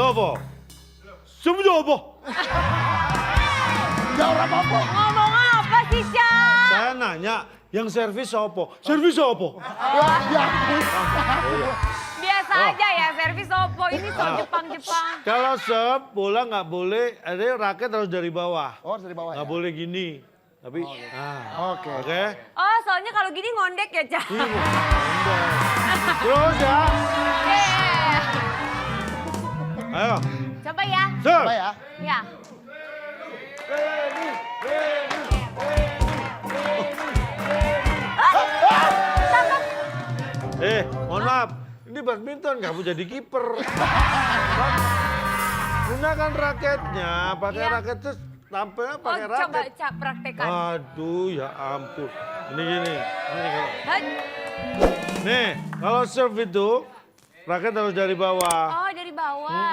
Sopo? Semuanya apa? Ya orang apa? Ngomong apa sih, Cak? Saya nanya, yang servis sopo? Servis sopo? Ya. Biasa aja ya, servis opo. Ini soal Jepang-Jepang. Kalau sep, bola nggak boleh, ada raket harus dari bawah. Oh, dari bawah Nggak ya? boleh gini. Tapi, Oke. oke. Oh, soalnya kalau gini ngondek ya, Cak? Terus ya, Yeah. ayo. Coba ya. Sep. Coba ya. Ya. Mohon maaf, ini badminton kamu jadi kiper. Gunakan raketnya, pakai Iya. raket terus tampilnya Oh, pakai coba, raket. Cak, praktekan. Aduh, ya ampun. Ini gini. Hei. Nih, kalau serve itu raket harus dari bawah. Oh, dari bawah.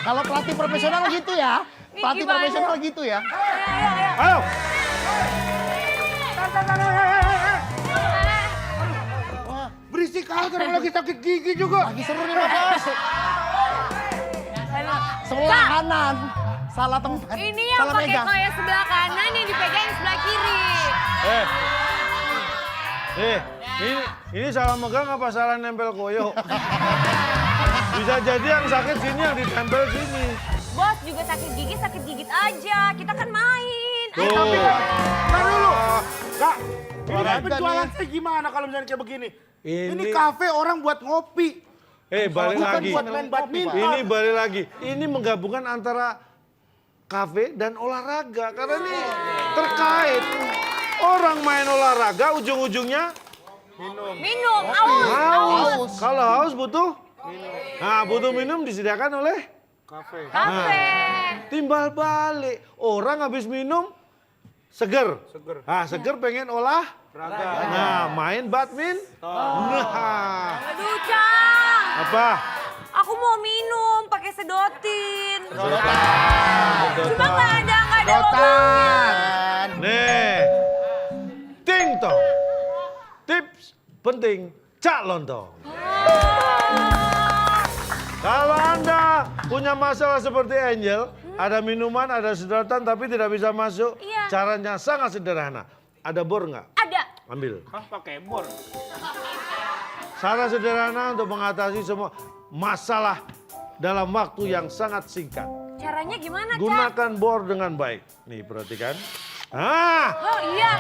Kalau pelatih profesional gitu ya. Ini Pelatih gimana? profesional gitu ya. Ayo. Ayo. Wah, Berisik aja orang lagi sakit gigi juga. lagi seru nih Mas. Sebelah kanan. Salah tempat. Ini yang Salah pakai megang. koyak sebelah kanan, yang dipegang yang sebelah kiri. Ini salah megang apa salah nempel koyo? Bisa jadi yang sakit sini, yang ditempel sini. Bos juga sakit gigit aja. Kita kan main. Tuh. Tahan dulu. Kak, ini Olahraga penjualan nih. saya gimana kalau misalnya kayak begini? Ini- Ini kafe orang buat ngopi. Balik Bukan lagi. buat main badminton. Ini balik lagi. Ini menggabungkan antara kafe dan olahraga. Karena ini terkait. Orang main olahraga ujung-ujungnya Minum, aus. Haus. kalau haus butuh minum. Nah, butuh minum disediakan oleh Kafe. Kafe. timbal balik. Orang habis minum seger. Seger. Ah, seger pengen olahraga. Nah, main badminton. Nah, Aduh, Cang. apa? Aku mau minum pakai sedotin. Cuma nggak ada lubangnya. Nih, ting tong. Tips penting, cak lontong. Kalau Anda punya masalah seperti Angel, ada minuman, ada sedotan tapi tidak bisa masuk, Iya. caranya sangat sederhana. Ada bor nggak? Ada. Ambil. Hah, pakai bor. Cara sederhana untuk mengatasi semua masalah dalam waktu yang sangat singkat. Caranya gimana, Cak? Gunakan bor dengan baik. Nih, perhatikan. Ah, Oh iya.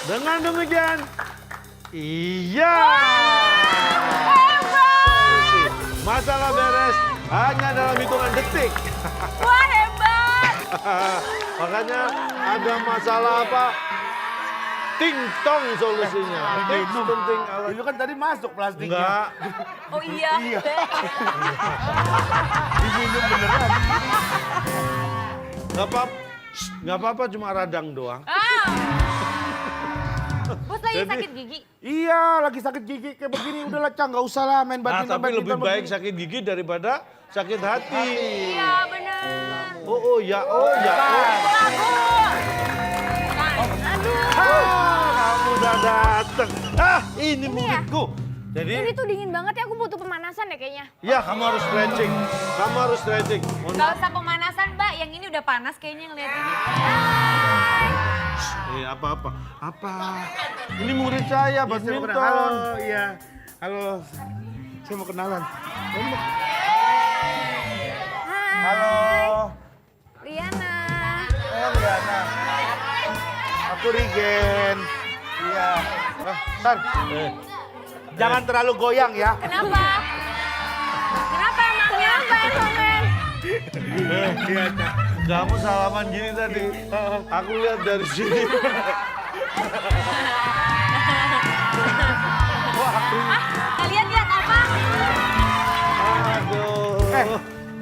dengan demikian, iya. Masalah beres hanya dalam hitungan detik. Wah, hebat. Makanya ada masalah apa? Ting tong solusinya. Tips penting alat. Itu kan tadi masuk plastiknya. Enggak. Oh iya. Diminum beneran. Nggak apa-apa, cuma radang doang. Ah. Bos lagi Jadi- sakit gigi. Iya, lagi sakit gigi kayak begini. Udahlah, Cang, nggak usah lah main Nah, badminton. tapi lebih badminton baik begini. sakit gigi daripada sakit hati. Iya, benar. Oh ya, oh ya, oh. Lagu. Aduh. Kamu udah dateng. Ini muridku. Jadi, Ini tuh dingin banget ya, aku butuh pemanasan ya kayaknya. ya kamu harus stretching. Kamu harus stretching. Mohon Gak maaf. usah pemanasan, Mbak. Yang ini udah panas kayaknya ngeliat ini. Hai. Apa-apa. Apa? Ini murid saya, Iya, saya mau kenalan. badminton. Halo, iya. Halo. Saya mau kenalan. Hai. Halo. Riana. Liana. Aku Rigen. Iya. San, jangan terlalu goyang ya. Kenapa? Kenapa emangnya? Iya, Cang. Kamu salaman gini tadi. Aku lihat dari sini. Kalian lihat apa? Aduh.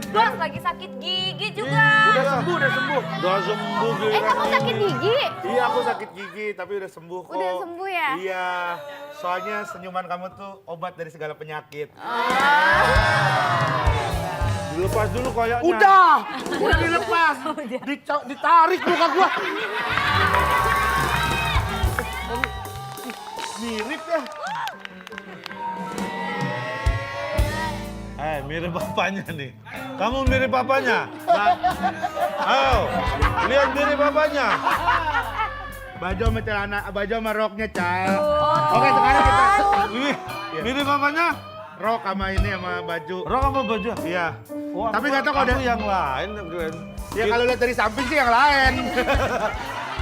Bos lagi sakit gigi juga. Udah sembuh, udah sembuh. Udah sembuh Kamu sakit gigi? Iya, aku sakit gigi tapi udah sembuh kok. Udah sembuh ya? Iya. Soalnya senyuman kamu tuh obat dari segala penyakit. Dilepas dulu koyaknya. Udah dilepas. Ditarik muka gua. mirip bapaknya nih. Kamu mirip bapaknya? Nah, ayo, lihat mirip bapaknya. Baju sama celana, baju sama roknya, Cal. Oke, sekarang kita Wih, mirip bapaknya? rok sama ini sama baju. Rok apa baju? Iya. Oh, Tapi nggak tahu kalau aku yang lain. Ya kalau lihat dari samping sih yang lain.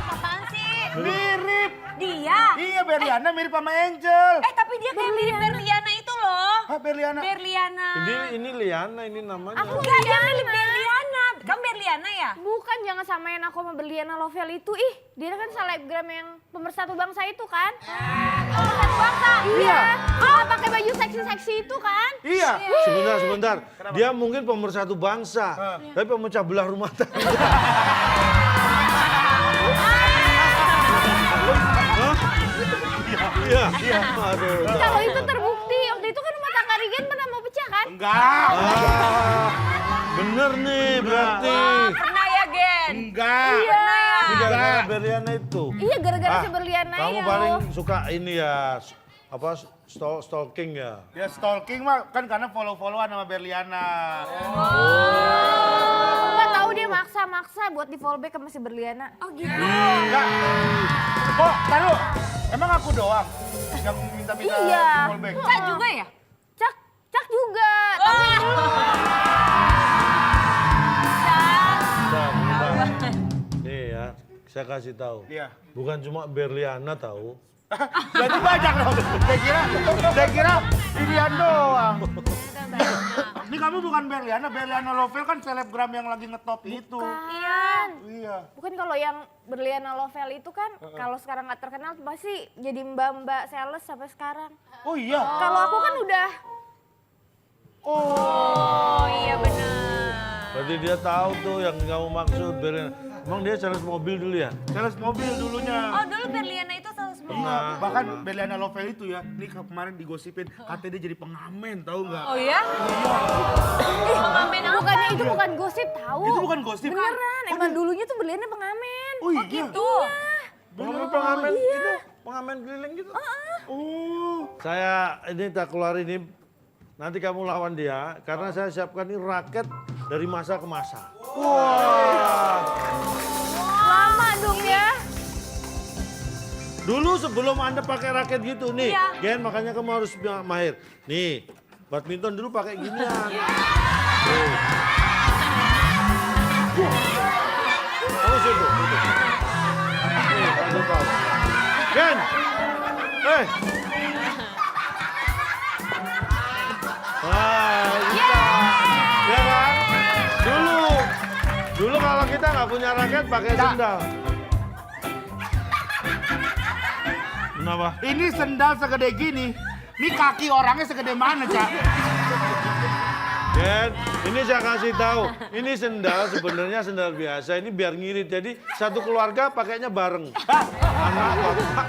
Apaan sih? Mirip. Dia. Iya, Berliana mirip sama Angel. Tapi dia kayak mirip Berliana itu loh. Hah, Berliana? Berliana. Ini Liana, ini namanya. Aku enggak, dia mirip Berliana. Kamu Berliana ya? Bukan, jangan samain aku sama Berliana Lovel itu. Ih, dia kan selebgram yang pemersatu bangsa itu kan? Pemersatu bangsa. Iya. Oh, pakai baju seksi-seksi itu kan? Iya. Sebentar. Dia mungkin pemersatu bangsa, tapi pemecah belah rumah tangga. Iya. Aduh. Kalau itu terbukti, waktu itu kan rumah tangga Regen pernah mau pecah kan? Enggak. Bener nih berarti. Pernah ya, Gen? Enggak. Pernah ya? Ini gara-gara Berliana itu. Iya, gara-gara si Berliana Kamu ya. paling suka ini ya, apa stalking ya? Ya stalking mah kan karena follow-followan sama Berliana. Nggak tahu dia maksa-maksa buat di follow back sama si Berliana. Oh gitu. Enggak. Kok, taruh. Emang aku doang yang minta-minta Iya. fallback? Cak juga ya? Cak juga. Bentar. Nih ya, saya kasih tahu. Iya. Bukan cuma Berliana tahu. Berarti banyak dong. Saya kira Irian doang. Ini kamu bukan Berliana, Berliana Lovel kan selebgram yang lagi ngetop itu. Bukan. Iya. Bukan kalau yang Berliana Lovel itu kan kalau sekarang nggak terkenal pasti jadi mbak-mbak sales sampai sekarang. Oh iya. Kalau aku kan udah Oh iya benar. Berarti dia tahu tuh yang kamu maksud Berliana. Emang dia sales mobil dulu ya? Sales mobil dulunya. Oh dulu Berliana itu salah semua. Iya, bahkan Berliana Lovel itu ya, ini kemarin digosipin katanya dia jadi pengamen, tahu nggak? Oh ya? Pengamen apa? bukannya itu bukan gosip tahu. Itu bukan gosip. Beneran, emang dulunya tuh Berliana pengamen. Oh iya. Gitu. Pengamen itu, pengamen keliling gitu. Oh. Saya ini tak keluar ini, nanti kamu lawan dia, karena saya siapkan ini raket dari masa ke masa. Lama dong ya. Dulu sebelum Anda pakai raket gitu nih, Iya. Gen, makanya kamu harus mahir. Nih, badminton dulu pakai ginian. Kamu situ. Nih, Anda tahu. Gen, bisa. Ya kan? Dulu kalau kita nggak punya raket pakai sendal. Kenapa? Ini sendal segede gini. Ini kaki orangnya segede mana, Cak? Gen, ini saya kasih tahu. Ini sendal sebenarnya sendal biasa. Ini biar ngirit. Jadi satu keluarga pakainya bareng. Anak bapak.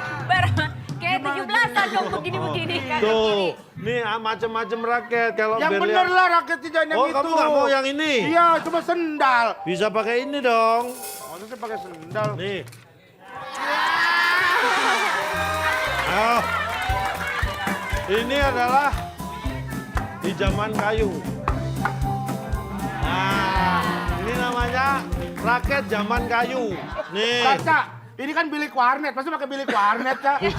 Kayak 17-an dong begini-begini. kanan kiri. Tuh, nih macam-macam raket. Kalau Yang Berliana- bener lah raketnya jangan yang Oh, itu. kamu nggak mau yang ini? Iya, cuma sendal. Bisa pakai ini dong. Maksudnya pakai sendal. Nih. Oh. Ini adalah hijaman kayu. Nah, ini namanya raket zaman kayu. Nih. Cak, ini kan bilik warnet. Pasti pakai bilik warnet, Cak. Nih.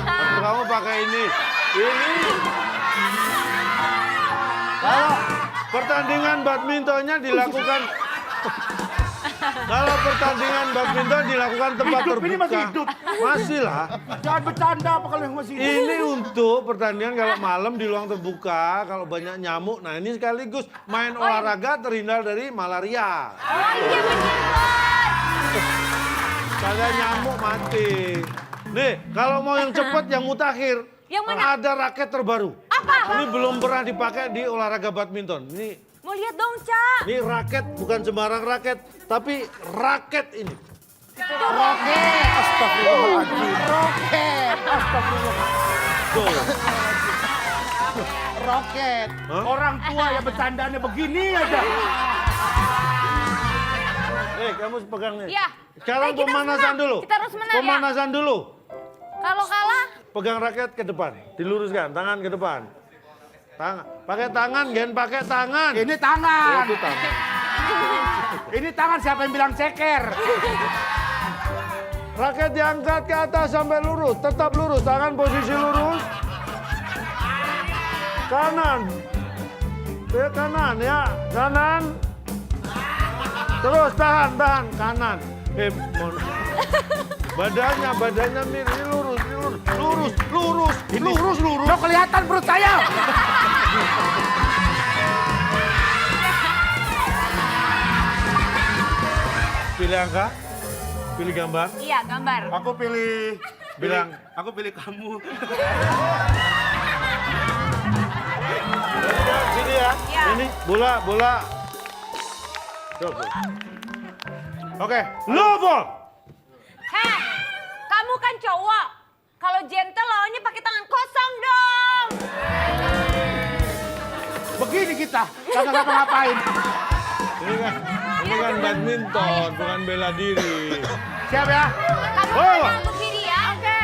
Waktu kamu pakai ini. Ini. Kalau pertandingan badmintonnya dilakukan Kalau pertandingan badminton dilakukan tempat Hidup, terbuka. ini masih hidup. Masih lah. Jangan bercanda apa kalau yang masih hidup. Ini untuk pertandingan kalau malam di ruang terbuka, kalau banyak nyamuk. Nah ini sekaligus main olahraga terhindar dari malaria. Oh iya bener Bos. Kalau nyamuk mati. Nih, kalau mau yang cepat yang mutakhir. Yang mana? Ada raket terbaru. Apa? Ini belum pernah dipakai di olahraga badminton. Mau lihat dong Cak. Ini raket bukan sembarang raket, tapi raket ini. Roket. Astagfirullahaladzim. Roket. Astagfirullahaladzim. Tuh. Roket. Hah? Orang tua ya bercandanya begini aja. Kamu pegang nih. Iya. Sekarang Kita harus pemanasan menang. dulu. Kita harus menang ya. Pemanasan dulu. Kalau kalah, Pegang raket ke depan, diluruskan, tangan ke depan. Pakai tangan, Gen, pakai tangan. Ini tangan. Itu tangan. Ini tangan siapa yang bilang ceker? Raket diangkat ke atas sampai lurus, tetap lurus, tangan posisi lurus. Kanan. Ke kanan ya, kanan. Terus tahan, kanan. Badannya mirip, lurus. Lo kelihatan perut saya. Pilih angka, pilih gambar, Iya, gambar. Aku pilih. bilang. Aku pilih kamu. Sini ya, Iya. ini bola. Coba. Oke, lu bol. Heh, kamu kan cowok. Kalau gentle lawannya pakai tangan kosong dong. Begini kita, kagak ngapa-ngapain. Ini kan badminton, bukan bela diri. Siap ya? Kamu Oh. kanan ke kiri ya. Oke.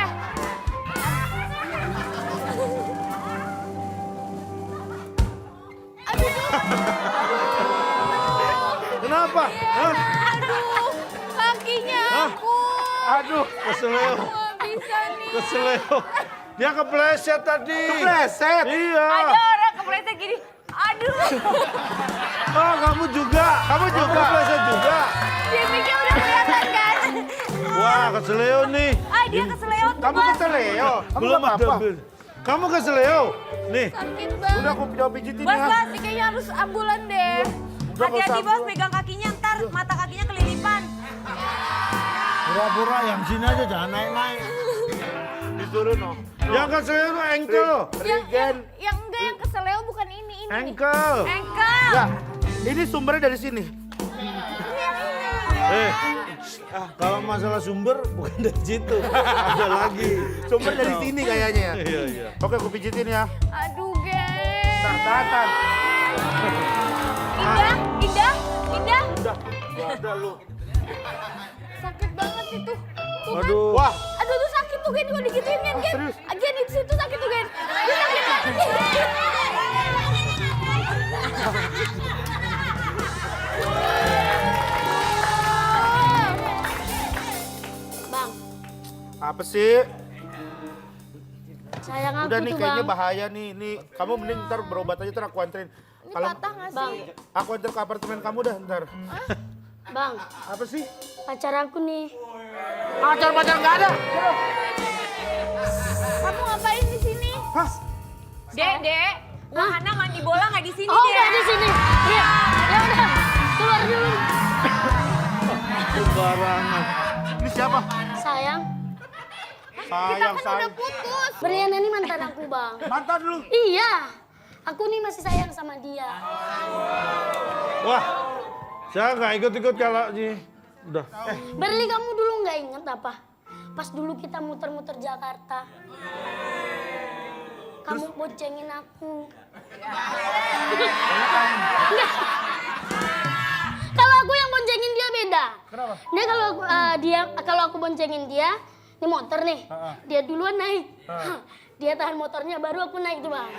Kenapa? Hah? Aduh, kakinya Hah? aku. Aduh, keseleo. Nggak bisa nih. Keseleo. Dia kepleset tadi. Kepleset? Iya. Ada orang kepleset gini. Aduh. Oh, kamu juga. Kamu kepleset juga. Gimiknya udah kelihatan kan? Wah, keseleo nih. Ah, dia keseleo tuh, Kamu Bos. keseleo. Kamu Belum gak ada. apa-apa. Kamu keseleo. Nih. Sakit banget. Udah aku coba pijitin Bos, ya. Bos. Ini kayaknya harus ambulan deh. Udah, gak Hati-hati usah. Bos, pegang kakinya ntar mata kakinya kelilipan. Pura-pura yang sini aja jangan naik-naik. Disuruh no. Yang keseleo itu ankle. Regen. Yang enggak yang keseleo bukan ini. Ankle. Engkel. Ya, ini sumbernya dari sini. Kalau masalah sumber bukan dari situ. Ada lagi. Sumber dari sini kayaknya ya. Iya. Oke, aku pijitin ya. Aduh, geng. Tahan. Indah. Udah, gak ada lu. Sakit banget itu. Tuh kan. Aduh. Wah, Aduh, tuh sakit tuh Gen, kalau digituin Gen. serius? Gen, di situ sakit tuh Gen. Itu sakit banget. Bang, apa sih? sayang aku Udah nih tuh kayaknya bang. bahaya nih. Kamu mending ntar berobat aja, ntar aku anterin. Ini Kalau patah nggak Bang, sih? aku anter ke apartemen kamu dah ntar. bang, Apa sih? pacar aku nih. Pacar nggak ada. Kamu ngapain di sini? Hah? Dek. Wahana mandi bola nggak di sini, Oh, Dek. nggak di sini. Iya, ya udah, keluar dulu. Sembarangan. Ini siapa? Sayang, Sayang. Putus. Berliana ini mantan aku bang. Mantan lu. Iya, aku nih masih sayang sama dia. Wah, saya nggak ikut-ikut kalau ini. Udah. Berli, kamu dulu nggak inget apa? Pas dulu kita muter-muter Jakarta. Kamu boncengin aku. Nggak. Kalau aku yang boncengin dia beda. Kenapa? Dia kalau aku boncengin dia, ini motor nih. Dia duluan naik. Dia tahan motornya baru aku naik tuh, Bang.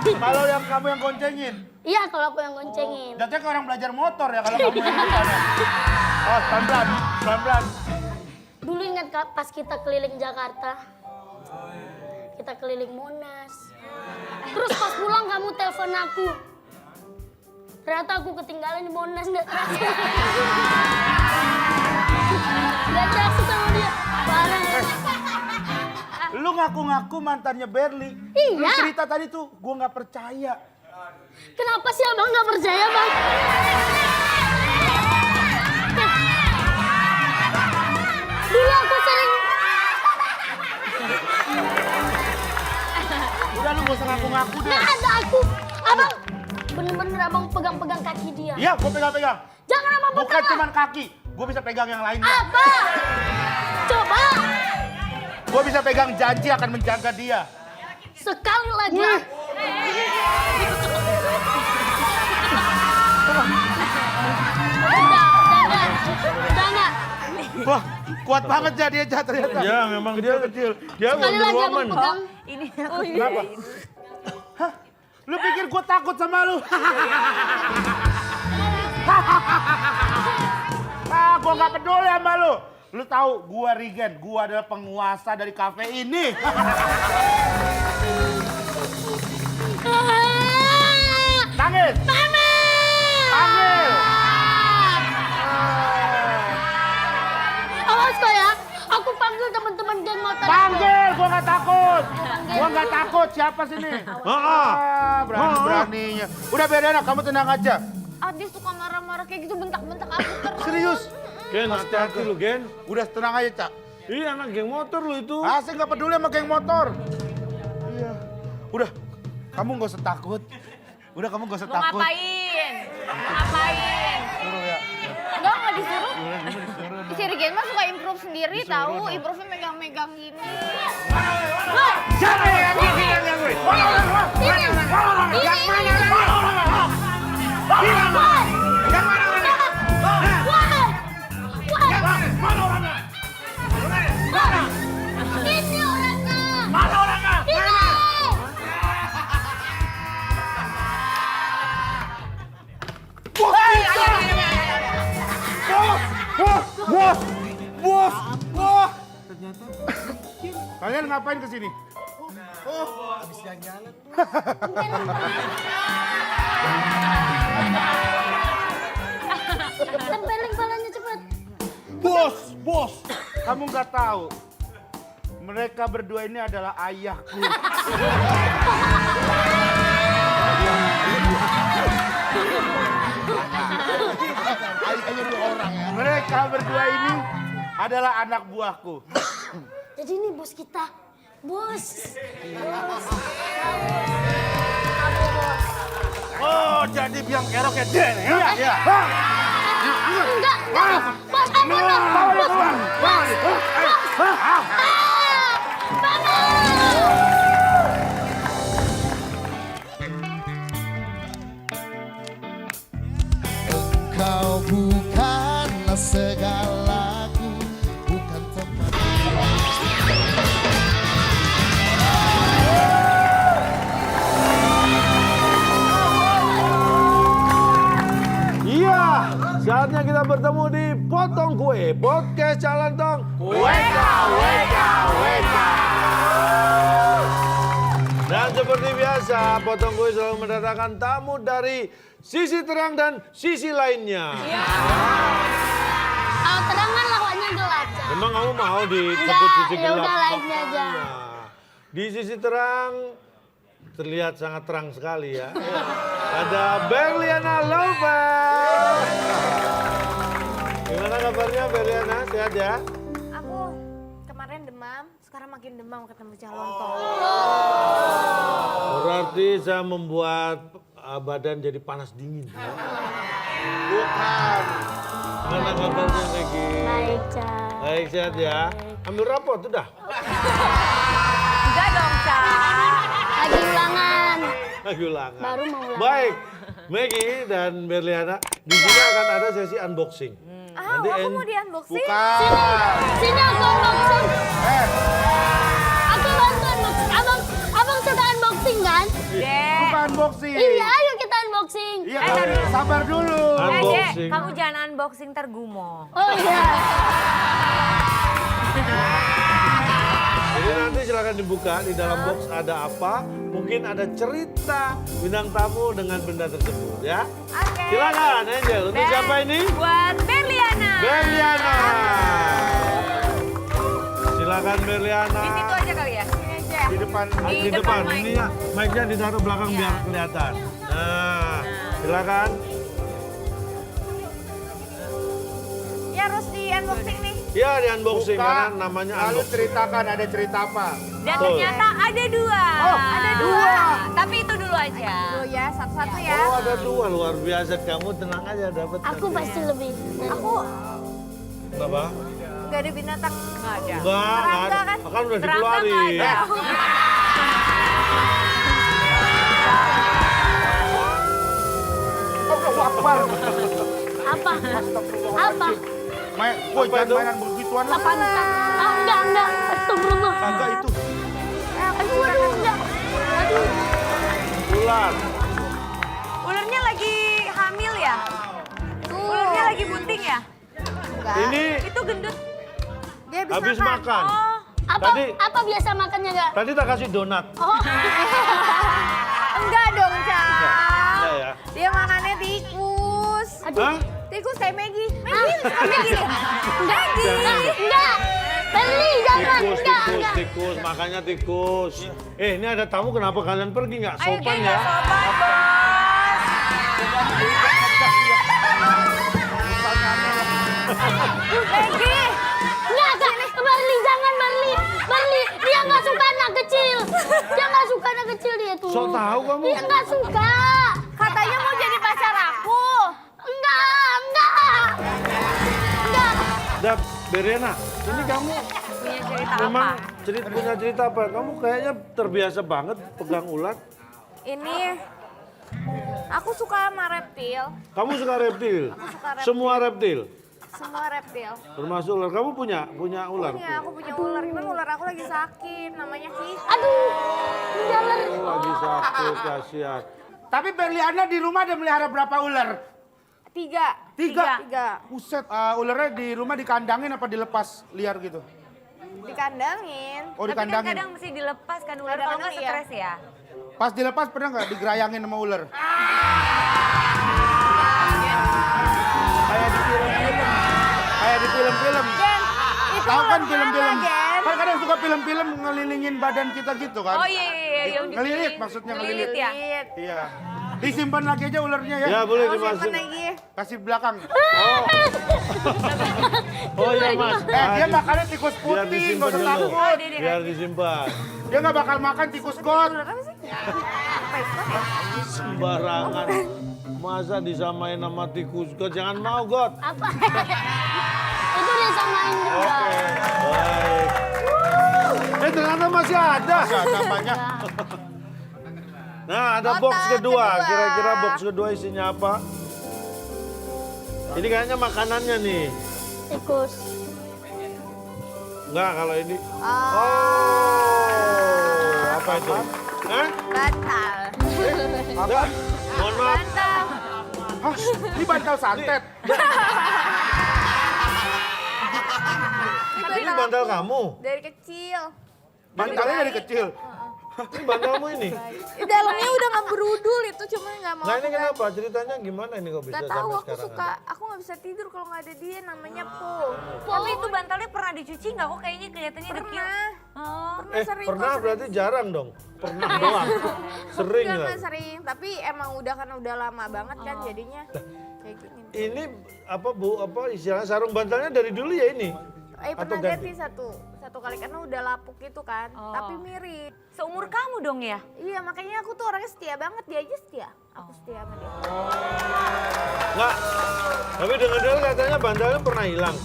Kalau yang kamu yang goncengin. Iya, kalau aku yang goncengin. Jatuhnya kayak orang belajar motor ya kalau kamu yang depan ya. Oh, pelan-pelan. Dulu ingat Kak, pas kita keliling Jakarta. Kita keliling Monas. Terus pas pulang kamu telepon aku. Ternyata aku ketinggalan di Monas, nggak terasa. Nggak terasa sama dia. Parah. Lu ngaku-ngaku mantannya Berli. Iya. Lu cerita tadi tuh, gua nggak percaya. Kenapa sih abang nggak percaya, Bang? Dulu aku sering... Udah lu gak usah ngaku-ngaku deh. Nggak ada aku. Abang, bener-bener abang pegang-pegang kaki dia. Iya, gua pegang-pegang. Jangan abang Bukan pegang. cuman kaki, gua bisa pegang yang lainnya. Apa? Coba. Gua bisa pegang janji akan menjaga dia. Sekali lagi. Udah enggak. Wah, kuat banget ya dia ternyata. Ya, memang dia kecil. Dia Sekali Wonder lagi abang Woman. pegang. Ini aku Kenapa? Hah? Lu pikir gue takut sama lu? Ah, gue gak peduli sama lu. Lu tahu, gue Regen, gue adalah penguasa dari kafe ini. Tangis! Panggil! Awas kok ya, aku panggil teman-teman geng motor. Panggil, gue gak takut. Gue gak takut, siapa sini? Berani-beraninya. Udah Beriana, kamu tenang aja. Adi suka marah-marah kayak gitu, bentak-bentak aku terus. Serius? Gen, hati-hati lu, Gen. Udah tenang aja, Cak. Iya, anak geng motor lu itu. Saya gak peduli sama geng motor. Iya. Udah, kamu gak usah takut. Udah, kamu gak usah Mau takut. ngapain? Mau ngapain? Suruh ya. Enggak disuruh. Si Regen mah suka improve sendiri tahu, improve-nya megang-megang gini. Siapa yang gue? Yang Ini orangnya. Mana orangnya? Ini. Bos! Kalian ngapain kesini? Tempelin palanya cepet. Bos! Kamu nggak tahu. Mereka berdua ini adalah ayahku. Ayahnya 2 orang ya. Mereka berdua ini adalah anak buahku. Jadi ini bos kita. Bos. Oh, jadi biang kerok ya, Den? Iya. Enggak. Bos, ampun. Kau bukanlah segalaku, bukan teman. Iya, saatnya kita bertemu di Potong Kue, podcast Calentong. Dan seperti biasa, Potong Kue selalu mendatangkan tamu dari sisi terang dan sisi lainnya. Kalau terang kan lawannya gelap. Cak. Emang kamu mau disebut Enggak, sisi ya gelap? udah lainnya aja. Nah, di sisi terang terlihat sangat terang sekali ya. Ada Berliana Lover. Gimana kabarnya Berliana? Sehat ya? Aku kemarin demam, sekarang makin demam ketemu Calonton. Berarti saya membuat badan jadi panas dingin. Ya? Bukan. Gimana kabarnya Negi? Baik, Cak. Baik, sehat ya? Ambil rapot udah. Enggak dong, Cak. Lagi ulangan. Lagi ulangan. Baru mau ulangan. Baik, Maggie dan Berliana, di sini akan ada sesi unboxing. Aku mau di unboxing. Sini aku unboxing. Aku bantu unboxing. Abang suka unboxing kan? Dek. Bukan unboxing. Iya, ayo kita unboxing. Iya, sabar dulu. Dek, Unboxing. kamu jangan unboxing tergumo. Oh iya. Jadi nanti silakan dibuka, di dalam box ada apa, mungkin ada cerita bintang tamu dengan benda tersebut ya. Oke. Silakan Angel, untuk Dan siapa ini? Buat Berliana. Berliana. Silakan Berliana. Di situ aja kali ya? Sini aja. Di depan. Di depan, ini ya, mic-nya ditaruh belakang biar kelihatan. Nah, silakan. Ya harus di unboxing nih. Ya, di unboxing Buka, karena namanya lalu unboxing. ceritakan ada cerita apa. Dan Betul. ternyata ada dua. Ada dua. Tapi itu dulu aja. Dulu ya, satu-satu ya. Oh, ada dua, luar biasa. Kamu tenang aja dapat. Aku pasti lebih. Aku Apa? nggak ada binatang. Nggak ada. Enggak, Serangga kan? kan udah Serangga nggak dikeluarin. ada. Apa? Apa? Woi, Apa jangan itu? mainan begituan lah. Pantat. Ah, enggak. Astagfirullah. Kagak itu. Aduh, enggak. Aduh. ular. Ularnya lagi hamil ya? Ularnya lagi bunting ya? Enggak. Ini Itu gendut. Dia habis makan. Oh, Apa biasa makannya gak? Tadi tak kasih donat. Oh, Enggak dong, Cak. Enggak ya? Dia makannya tikus. Hah? Tikus kayak Maggie. Maggie suka Maggie deh. enggak. Beli, jangan. Tikus, makanya tikus. Ini ada tamu, kenapa kalian pergi? Nggak ayo sopan geng, ya? sopan, Bos. Maggie. Enggak, Barli, jangan Barli. Barli, dia nggak suka anak kecil. Dia nggak suka anak kecil dia tuh. Sok tahu kamu. Dia nggak suka. Katanya mau jadi pacar aku. Enggak. Dap, Berena, ini kamu Punya cerita memang apa? punya cerita apa? Kamu kayaknya terbiasa banget pegang ular. Ini aku suka sama reptil. Kamu suka reptil? suka reptil. Semua reptil? Semua reptil. Termasuk ular. Kamu punya ular? Aku punya ular. Cuman ular aku lagi sakit. Namanya Kiki. Aduh, jalan. Lagi sakit, kasihan. Tapi Berliana di rumah ada melihara berapa ular? 3. Tiga. Buset, ularnya di rumah dikandangin apa dilepas liar gitu? Dikandangin. Oh, Tapi kan dikandangin. kadang mesti dilepas kan ular, Kadang-kadang kalau nggak iya. stres ya. Pas dilepas pernah nggak digerayangin sama ular? Kayak di film-film. Kayak di film-film. Itu Tahu kan ular film-film? mana, Gen? Kan kadang suka film-film ngelilingin badan kita gitu kan? Oh iya, yang Ngelilit maksudnya ngelilit. ya. Lihat. Iya. Disimpan lagi aja ularnya ya. Ya boleh Aku simpen dimasukin. lagi. Kasih belakang. Oh iya mas. Dia makannya tikus Biar putih, disimpan gak usah dulu. takut. Biar disimpan. Dia nggak bakal makan tikus got. Ular apa sih? Python ya? Sembarangan. Masa disamain sama tikus God? Jangan mau God. Apa? Itu dia samain juga. Baik. Ternyata masih ada. Ada banyak. Nah, ada Kotak box kedua. kedua. Kira-kira box kedua isinya apa? Ini kayaknya makanannya nih. Tikus. Enggak, kalau ini. Oh, Oh, apa itu? Hah? bantal. Enggak. Mohon maaf. Bantal. Hah? Ini bantal santet. Ini bantal kamu. Dari kecil. Bantalnya dari kecil. Ini bantalmu ini. Dalamnya udah nggak berudul itu, cuma nggak mau. Nah ini aku kenapa? Ceritanya gimana ini kok bisa Gak tahu, sampai aku sekarang? suka, aku nggak bisa tidur kalau nggak ada dia. Namanya Po. Tapi itu bantalnya pernah dicuci nggak kok? Kayaknya kelihatannya dekil. Pernah, Oh. sering. Pernah kok, berarti jarang dong. Pernah doang. Sering Enggak, lah. nggak sering. Tapi emang udah karena udah lama banget kan jadinya kayak gini. Ini apa Bu? Apa istilahnya sarung bantalnya dari dulu ya ini? Pernah Atau ganti? ganti satu kali karena udah lapuk gitu kan. Oh. Tapi mirip. Seumur kamu dong ya? Iya makanya aku tuh orangnya setia banget, dia aja setia. Aku setia sama dia. Enggak. Tapi dengar-dengar katanya bantalnya pernah hilang.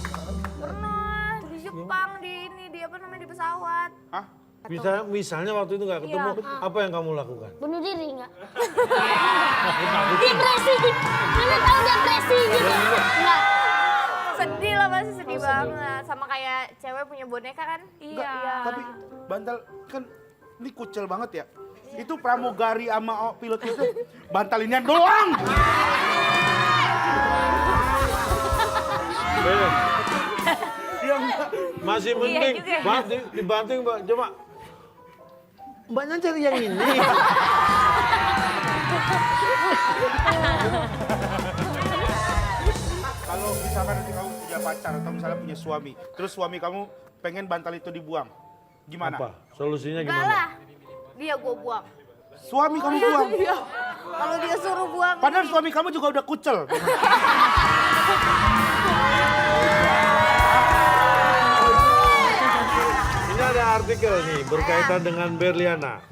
Pernah di Jepang di apa namanya di pesawat. Hah? Misalnya waktu itu nggak ketemu, apa yang kamu lakukan? Bunuh diri nggak? Depresi. Mana tahu depresi gitu. Enggak. Sedih lah pasti sedih banget. Sama kayak cewek punya boneka kan? Iya. Tapi bantal kan ini kucel banget ya. Itu pramugari sama pilot itu bantalinnya doang. Beda. Iya enggak. Masih mending. juga ya. Mbak, dibanting Mbak. Coba. Mbaknya cari yang ini. Kalau misalkan nanti kamu punya pacar atau misalnya punya suami, terus suami kamu pengen bantal itu dibuang, gimana? Apa? Solusinya Enggak gimana? lah. Dia gue buang. Suami kamu buang. Kalau dia suruh buang. Padahal suami kamu juga udah kucel. Ini ada artikel nih berkaitan dengan Berliana.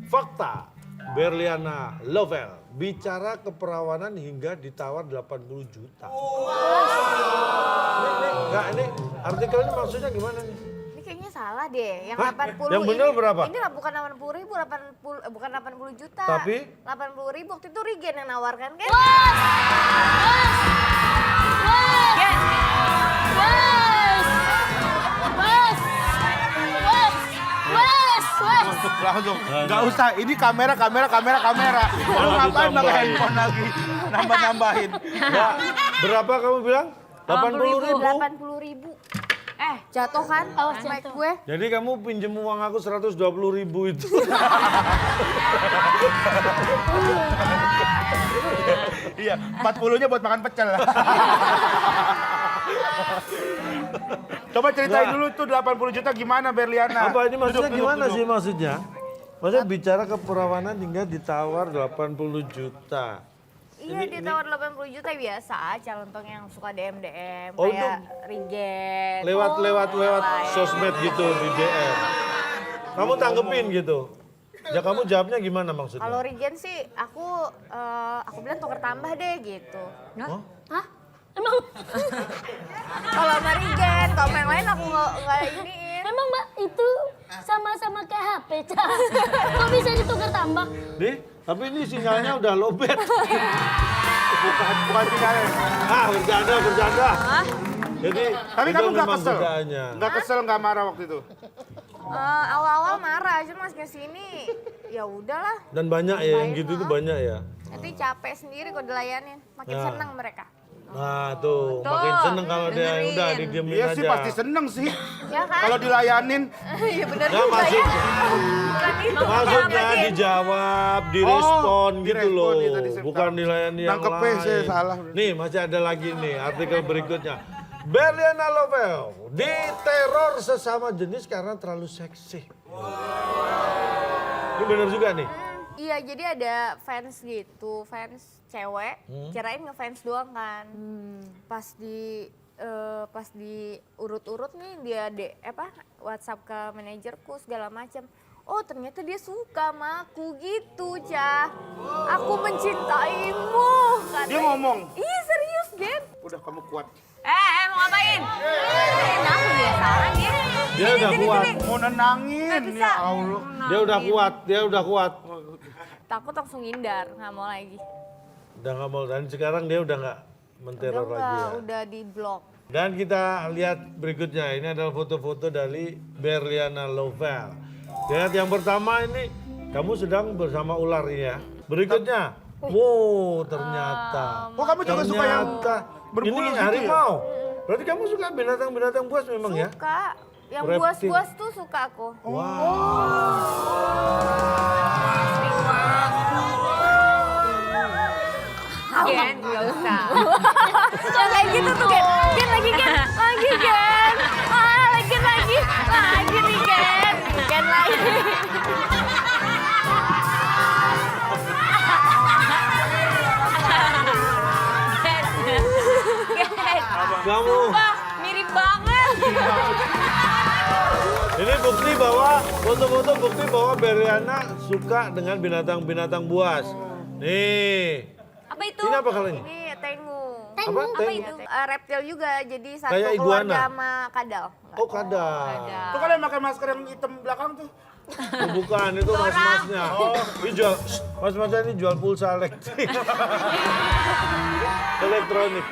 Fakta, Berliana Lovell bicara keperawanan hingga ditawar 80 juta. Enggak, ini artikel ini maksudnya gimana nih? Ini kayaknya salah deh. Yang Hah? 80 Yang bener ini, berapa? Ini bukan 80 ribu, bukan 80 juta. Tapi? 80 ribu waktu itu Rigen yang nawarkan kan? Langsung. Nggak usah, ini kamera. Lu ngapain pakai handphone lagi? Nambah-nambahin. Mbak, berapa kamu bilang? 80.000. 80.000. Jatuh kan? Awas Mic jatuh. gue. Jadi kamu pinjem uang aku 120.000 itu. Iya, 40-nya buat makan pecel. Coba ceritain dulu tuh 80 juta gimana Berliana? Apa ini maksudnya Duduk, gimana duduk. sih maksudnya? Maksudnya bicara keperawanan hingga ditawar 80 juta. Iya ditawar 80 juta biasa, calon yang suka DM Oh, kayak Regen. Lewat sosmed gitu di DM. Kamu tanggepin gitu. Ya kamu jawabnya gimana maksudnya? Kalau Regen sih aku bilang tuker tambah deh gitu. Hah? Emang? Kalau sama Regen, kalau yang lain aku nggak iniin. Emang Mbak itu sama-sama kayak HP, Cak. Kok bisa ditukar tambah? Dih, tapi ini sinyalnya udah lowbat. Bukan sinyalnya. Bercanda. Jadi Tapi itu kamu nggak memang kesel? godaannya. Nggak kesel, nggak marah waktu itu? Awal-awal marah, cuma mas kesini ya udahlah. Dan banyak ya yang gitu itu banyak ya. Nanti capek sendiri kalau dilayanin, makin Nah. senang mereka. Nah tuh, makin seneng kalau dia dengerin. udah didiemin Iya aja. sih pasti seneng sih. Ya kan? Kalau dilayanin, Iya benar Nggak, juga ya. maksudnya Bukan itu. dijawab, direspon gitu direspon, loh. iya tadi saya Bukan tahu. dilayani yang Nangkepnya lain. saya salah. Nih masih ada lagi nih artikel berikutnya. Berliana Lovel diteror sesama jenis karena terlalu seksi. Ini benar juga nih. Iya, jadi ada fans gitu, fans cewek, kirain ngefans doang kan. Pas di urut-urut nih dia WhatsApp ke manajerku segala macam. Oh ternyata dia suka sama aku gitu, Cah. Aku mencintaimu. Katanya. Dia ngomong? Iya serius, Gen. udah kamu kuat. Mau ngapain? Aku biasa ya. Dia udah kuat. Mau nenangin, ya Allah. Dia udah kuat. Takut langsung hindar, nggak mau lagi. Udah nggak mau dan sekarang dia udah nggak menteror lagi ya. Udah di blok. Dan kita lihat berikutnya, ini adalah foto-foto dari Berliana Lovel. Lihat yang pertama ini, kamu sedang bersama ular ini ya. Berikutnya, wow ternyata. Oh kamu juga suka yang berbulu ini gitu harimau. Berarti kamu suka binatang-binatang buas memang ya? Suka. Yang Reptil. buas-buas tuh suka aku. Gen, nggak usah. Yang kayak gitu tuh Gen. Gen lagi Gen. Lagi Gen. Lagi nih Gen. Gen lagi. Kamu, Mirip banget. ini bukti bahwa, foto-foto bukti bahwa Berliana suka dengan binatang-binatang buas. Nih, Apa itu? ini apa kali ini? Ini tengu. Apa? Itu reptil juga. Jadi satu Kayak keluarga iguana? sama kadal. Oh kadal. Tuh kalian pakai masker yang hitam belakang tuh. Oh, bukan, itu mas-masnya. Ini jual, mas-masnya ini jual pulsa elektrik. Elektronik.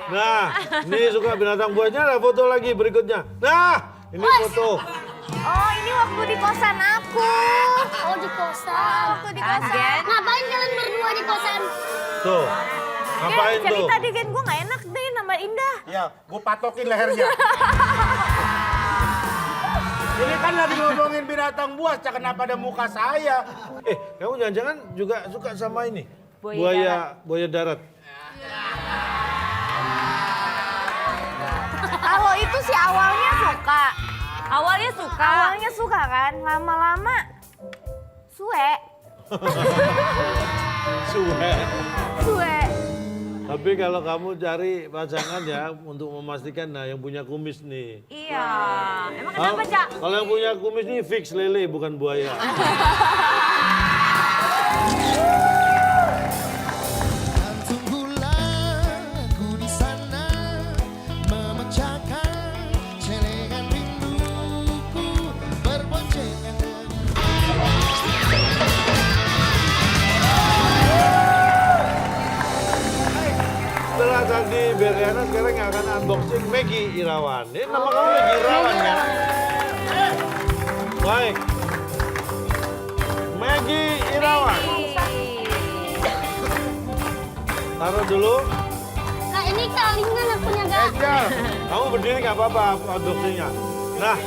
Nah, ini suka binatang buasnya, ada foto lagi berikutnya. Nah, ini foto. Oh ini waktu di kosan aku. Oh di kosan. Waktu di kosan. Gen. Ngapain kalian berdua di kosan? Tuh, ngapain tuh? Cerita di Gen gue gak enak deh nambah indah. Ya, gue patokin lehernya. Ini kan lagi ngomongin binatang buas, Cak, kenapa ada muka saya? Kamu jangan-jangan juga suka sama ini? Buaya Buaya darat. Kalau itu sih awalnya suka. Awalnya suka. Kan, lama-lama suwe. Suwe. Tapi kalau kamu cari pasangan ya untuk memastikan nah yang punya kumis nih. Iya. Emang kenapa, Cak? Kalau yang punya kumis nih fix lele bukan buaya. Dan tunggulah aku di sana memecahkan celengan rinduku berboncengan dengan Setelah tadi Berliana sekarang akan unboxing Maggie Irawan. Ini nama kamu Maggie Irawan kan? Baik. Taruh dulu. Kak, ini kalingan akunya, Kak. Angel. Kamu berdiri nggak apa-apa adopsinya. Nah,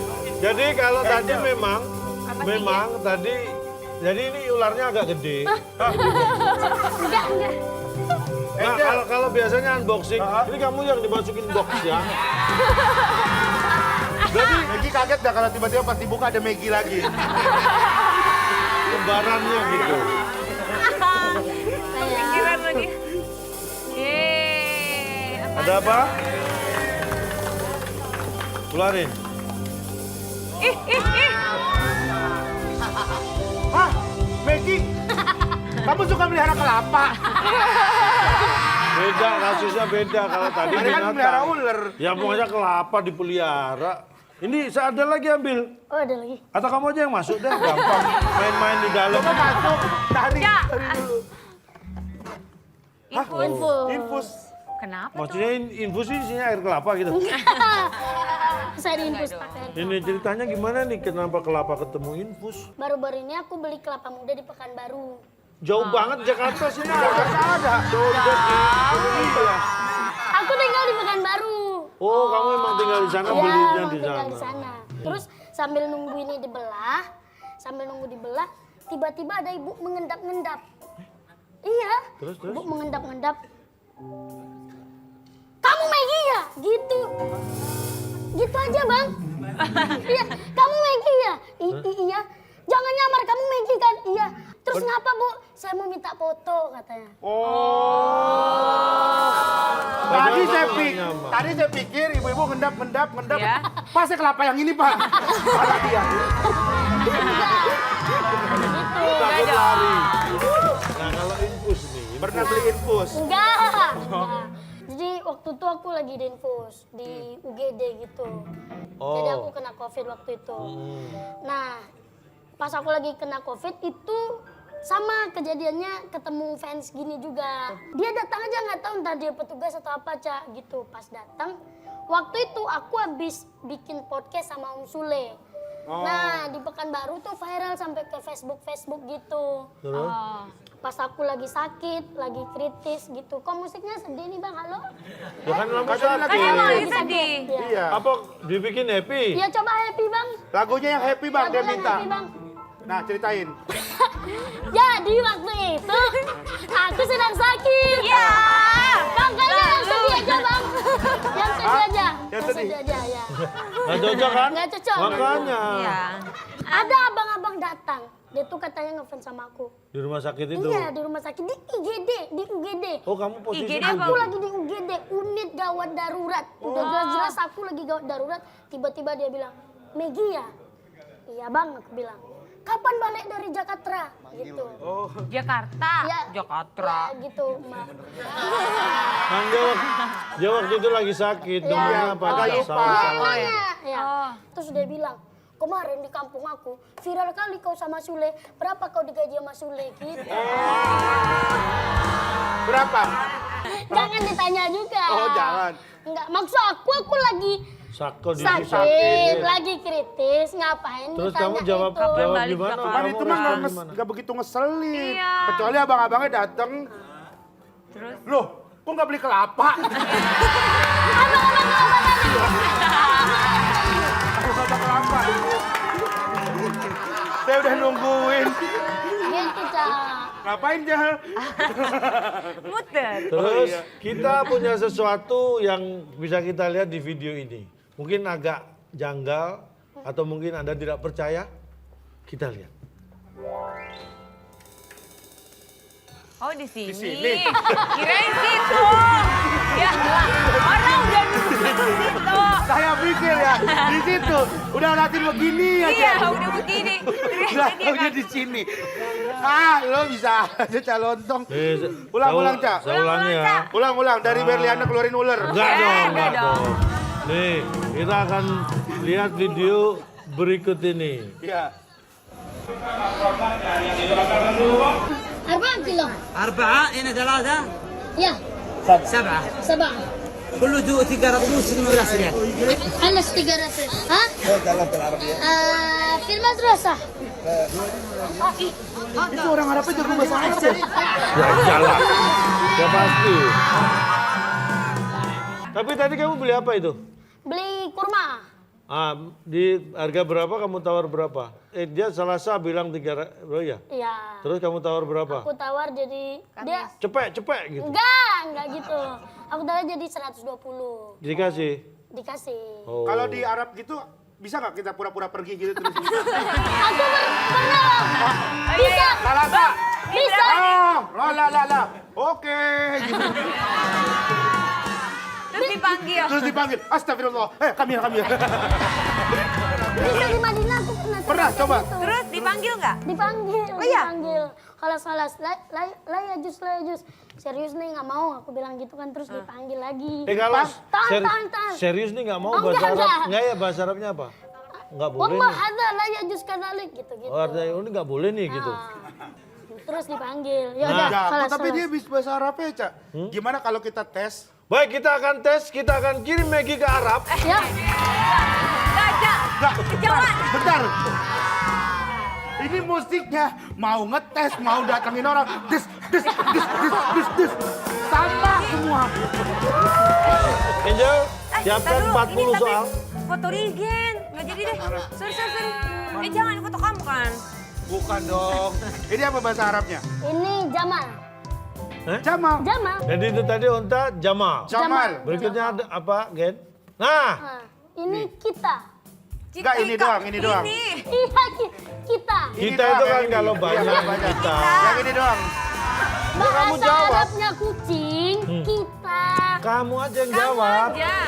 jadi kalau tadi memang tadi jadi ini ularnya agak gede. Enggak. Nah, kalau biasanya unboxing, ini kamu yang dimasukin box ya. Jadi Maggie kaget dah kalau tiba-tiba pas dibuka ada Maggie lagi. lembarannya gitu. Pikiran lagi. Ada apa? Keluarin. Ih. Hah? Maggie? Kamu suka melihara kelapa? Beda, kasusnya beda. Kalau tadi Ada kan melihara ular. Ya pokoknya kelapa dipelihara. Ini ada lagi ambil. Oh, ada lagi. Atau kamu aja yang masuk deh, gampang. Main-main di dalam. Coba masuk, tarik Ya. dulu. Infus. Kenapa? Maksudnya infus ini isinya air kelapa gitu. Saya diinfus pakai. Ini ceritanya gimana nih, kenapa kelapa ketemu infus? Baru-baru ini aku beli kelapa muda di Pekanbaru. Jauh banget Jakarta sini, Jakarta ada. Jauh banget. Aku tinggal di Pekanbaru. Oh, kamu emang tinggal di sana, Iya, belinya emang di tinggal sana. di sana. Terus sambil nunggu ini dibelah, tiba-tiba ada ibu mengendap-ngendap. Iya, Terus? ibu mengendap-ngendap. Kamu Maggie ya? Gitu. Gitu aja, Bang. Iya, kamu Maggie ya? Iya. Jangan nyamar, kamu Maggie kan? Iya. Terus ngapa, Bu? Saya mau minta foto, katanya. Tadi saya pikir ibu-ibu ngendap. Ya. Pas saya kelapa yang ini, Pak. Malah dia. Takut lari. Nah, kalau infus nih. Pernah beli infus? Enggak. Jadi waktu itu aku lagi di infus di UGD gitu. Jadi aku kena COVID waktu itu. Nah, pas aku lagi kena COVID itu sama kejadiannya ketemu fans gini juga. Dia datang aja nggak tahu entah dia petugas atau apa, Cak, gitu. Pas datang, waktu itu aku habis bikin podcast sama Om Sule. Nah, di Pekanbaru tuh viral sampai ke Facebook gitu. Terus? Pas aku lagi sakit, lagi kritis gitu. Kok musiknya sedih nih, Bang? Halo? Ya kan kamu Kan lagi sakit. emang Lagi sedih. Iya. Iya. Apa dibikin happy? Ya coba happy, Bang. Lagunya yang happy, Bang, dia Lagunya minta. happy, Bang. Nah, ceritain. Jadi waktu itu aku sedang sakit. Ya. Bang, kayaknya yang sedih aja, Bang. Yang sedih aja. Yang sedih aja, ya. Nggak cocok kan? Nggak cocok. Makanya. Iya. Ada abang-abang datang. Dia tuh katanya ngefans sama aku. Di rumah sakit itu. Iya, di rumah sakit. Di UGD. Oh, kamu posisi IGD itu. apa? Aku lagi di UGD, unit gawat darurat. Udah jelas-jelas aku lagi gawat darurat. Tiba-tiba dia bilang, Maggie ya? Iya, Bang, aku bilang. Kapan balik dari Jakarta? Gitu. Jakarta. Ya, Jakarta. ya, gitu, Mbak. Kan dia waktu itu lagi sakit, Iya. demamnya apa? Agak Nggak lupa. salah. Ya. Terus dia bilang, kemarin di kampung aku, viral kali kau sama Sule. Berapa kau digaji sama Sule? Gitu. Berapa? Jangan ditanya juga. Oh, jangan. Enggak, maksud aku lagi Sako di sakit, lagi kritis, ngapain Terus ditanya kamu jawab itu? gimana? Jakarta. Kan Kamu itu mah respon gimana? nggak begitu ngeselin. Iya. Kecuali abang-abangnya datang. Terus? Loh, kok nggak beli kelapa? Abang-abang kelapa. Saya udah nungguin. Gitu, Cak. Ngapain, Jahal? Muter. Terus kita punya sesuatu yang bisa kita lihat di video ini. Mungkin agak janggal atau mungkin Anda tidak percaya. Kita lihat. Oh, di sini. Di sini. Kirain situ. Ya, orang udah nunggu di situ. Saya pikir ya, di situ. Udah latihan begini Iya, aja. udah begini. Belakangnya di sini. Lo bisa aja calontong. Nih, Ulang, Cak. Saya ulangi ya. Ulang, dari Berliana keluarin ular. Enggak dong, enggak enggak dong. dong. Nih, kita akan lihat video berikut ini. Iya. 4 kilo. 4 هنا 3 Ya, 7 7. كله 315 ريال Anas 300. Hah? في المدرسة. Itu orang Arabnya jago bahasa Arab ya? Ya iyalah. Ya pasti. Tapi tadi kamu beli apa itu? Beli kurma. Ah, di harga berapa kamu tawar berapa? Dia Selasa bilang 300, oh ya? Iya. Terus kamu tawar berapa? Aku tawar jadi dia Cepet gitu. enggak gitu. Aku tawar jadi 120. Dikasih. Dikasih. Oh. Kalau di Arab gitu, bisa nggak kita pura-pura pergi gitu terus? Aku pernah. Bisa. Salasa! Bisa. Oh, la. Oke. Gitu. Terus dipanggil. Astagfirullah. Kami. Bisa di Madinah aku Pernah, kayak coba. gitu. Terus dipanggil nggak? Dipanggil, Oh iya? dipanggil. Kalau salah, lah ya jus. Serius nih nggak mau, aku bilang gitu kan terus dipanggil lagi. Kalau Tahan. serius nih nggak mau Oh, bahasa enggak. Arab? Enggak ya bahasa Arabnya apa? Enggak boleh Wabah nih. ada lah ya jus kadalik gitu. Oh, artinya ini nggak boleh nih gitu. Terus dipanggil. Ya Nah. udah, Ya, kelas, tapi kelas. dia bisa bahasa Arabnya, Cak. Gimana kalau kita tes? Baik, kita akan tes, kita akan kirim Maggie ke Arab. Ya, Enggak, bentar. Ini musiknya mau ngetes, mau datengin orang. Des. Sama semua. Angel, siapkan 40 soal. Foto Regen. Nggak jadi deh. Sorry. Jangan foto kamu kan. Bukan dong. Ini apa bahasa Arabnya? ini Jamal. Jamal. Jamal. Jadi itu tadi onta Jamal. Jamal. Berikutnya ada apa, Gen? Nah, Nah, ini kita. Enggak, ini doang. Iya, kita. kita doang, itu kan yang ini. kalau Iya, banyak banyak. kita. Yang ini doang. kamu Bahasa jawab. Arabnya kucing, kita. Kamu aja yang jawab. Ya.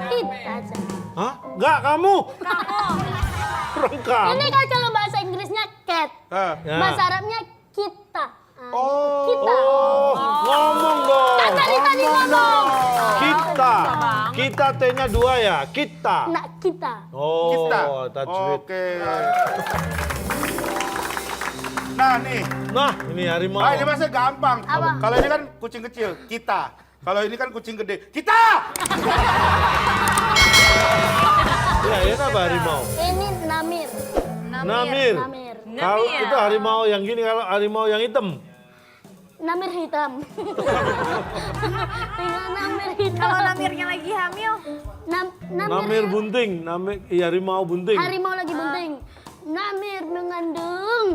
Kita aja. Hah? Enggak, kamu. Orang kamu. Ini kan kalau bahasa Inggrisnya cat. Ya. Bahasa Arabnya kita. Ah, Oh. Kita. Oh, ngomong dong. Kan dari tadi ngomong. Kita. Kita T-nya 2 ya, kita. Nah, kita. Oh, Kita. tajwid. Oke. Nah, nih. Nah, ini harimau. Ah, ini masih gampang. Apa? Kalau ini kan kucing kecil, kita. Kalau ini kan kucing gede, kita. Ya, ini apa harimau? Ini Namir. Namir. Namir. Kalau itu harimau yang gini, kalau harimau yang hitam. Namir hitam. Tinggal Namir hitam. Kalau Namirnya lagi hamil. Namir bunting, iya harimau bunting. Harimau lagi bunting. Namir mengandung.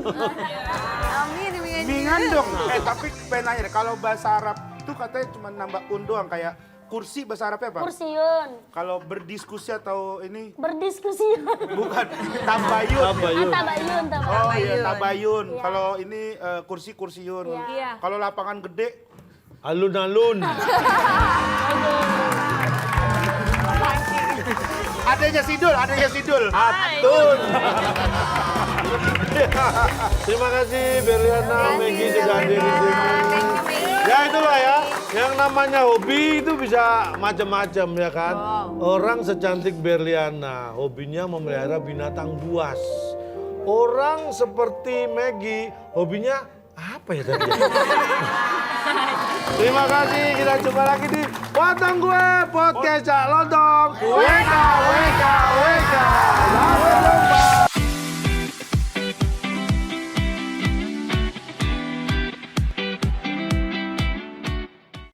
Namir Mengandung. Tapi pengen nanya deh, kalau bahasa Arab itu katanya cuma nambah un doang, kayak kursi bahasa Arabnya apa? Kursiun. Kalau berdiskusi atau ini Berdiskusi. bukan tabayun. Tabayun. Tabayun. Oh iya, tabayun. Iya. Kalau ini kursi-kursiun. Iya. Kalau lapangan gede, Alun-alun. adanya sidul. Atun. Terima kasih Berliana, Maggie sudah hadir di sini. Ya itulah ya, yang namanya hobi itu bisa macam-macam ya kan. Orang secantik Berliana, hobinya memelihara binatang buas. Orang seperti Maggie, hobinya apa ya tadi? Terima kasih, kita jumpa lagi di Potong Gue Podcast Cak Lontong. WK.